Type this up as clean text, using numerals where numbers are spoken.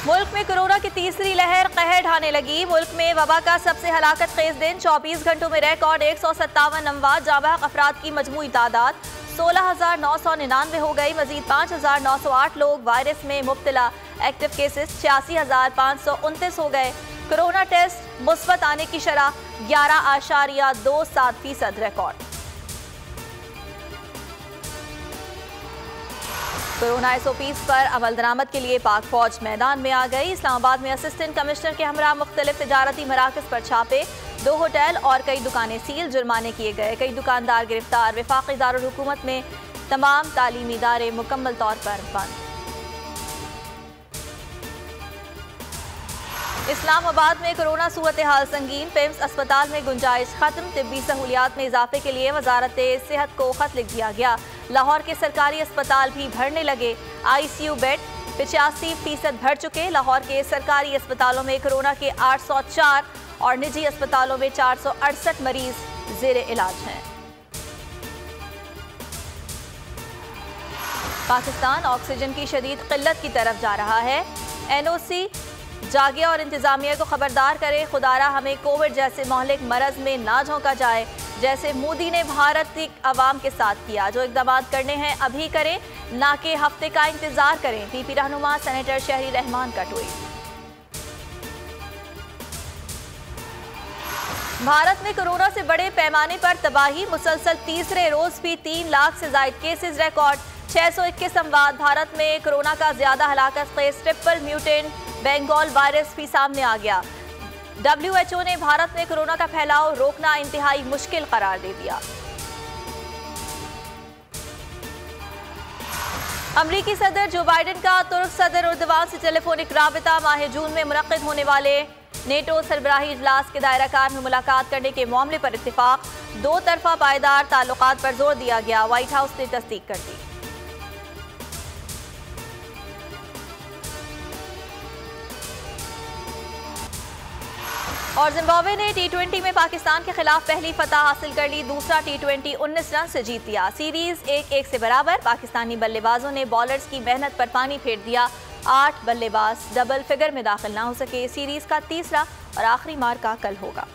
मुल्क में कोरोना की तीसरी लहर कहर ढाने लगी। मुल्क में वबा का सबसे हलाकत खेज दिन 24 घंटों में रिकॉर्ड 157 अमवात। जाबाक अफराद की मजमूई तादाद 16,999 हो गई। मजीद 5,908 लोग वायरस में मुब्तला। एक्टिव केसेस 86,529 हो गए। कोरोना टेस्ट मुस्बत आने की शरह 11.27% रिकॉर्ड। कोरोना SOPs पर अमल दरामद के लिए पाक फौज मैदान में आ गई। इस्लामाबाद में असिस्टेंट कमिश्नर के हमरा मुख्तलिफ तिजारती मराकज़ पर छापे। 2 होटल और कई दुकानें सील, जुर्माने किए गए। कई दुकानदार गिरफ्तार। वफाकी दारुल हुकूमत में तमाम तालीमी इदारे मुकम्मल तौर पर बंद। इस्लामाबाद में कोरोना सूरत हाल संगीन। पेम्स अस्पताल में गुंजाइश खत्म। तिब्बी सहूलियात में इजाफे के लिए वजारत सेहत को खत लिख दिया गया। लाहौर के सरकारी अस्पताल भी भरने लगे। ICU बेड 85% भर चुके। लाहौर के सरकारी अस्पतालों में कोरोना के 804 और निजी अस्पतालों में 468 मरीज जेर इलाज हैं। पाकिस्तान ऑक्सीजन की शदीद किल्लत की तरफ जा रहा है। NOC जागे और इंतजामिया को खबरदार करे। खुदारा हमें कोविड जैसे मोहलिक मरज में ना झोंका जाए, जैसे मोदी ने भारत की आवाम के साथ किया। जो इक़दाम करने हैं अभी करें, ना कि हफ्ते का इंतजार करें। PP रहनुमा सेनेटर शहरी रहमान का ट्वीट। भारत में कोरोना से बड़े पैमाने पर तबाही। मुसलसल तीसरे रोज भी 3 लाख से ज्यादा केसेस रिकॉर्ड। 621 अमवात। भारत में कोरोना का ज्यादा हलाकत खेज ट्रिपल म्यूटेंट बंगाल वायरस भी सामने आ गया। WHO ने भारत में कोरोना का फैलाव रोकना इंतहाई मुश्किल करार दे दिया। अमरीकी सदर जो बाइडेन का तुर्क सदर उर्दवान से टेलीफोनिक राबिता। माह जून में मुनक्किद होने वाले नेटो सरबराही इजलास के दायराकार में मुलाकात करने के मामले पर इत्तिफाक। 2 तरफा पायदार ताल्लुकात पर जोर दिया गया। व्हाइट हाउस ने तस्दीक कर दी। और जिम्बाब्वे ने T20 में पाकिस्तान के खिलाफ पहली फतह हासिल कर ली। दूसरा T20 19 रन से जीत लिया। सीरीज 1-1 से बराबर। पाकिस्तानी बल्लेबाजों ने बॉलर्स की मेहनत पर पानी फेर दिया। 8 बल्लेबाज डबल फिगर में दाखिल ना हो सके। सीरीज का तीसरा और आखिरी मार्का कल होगा।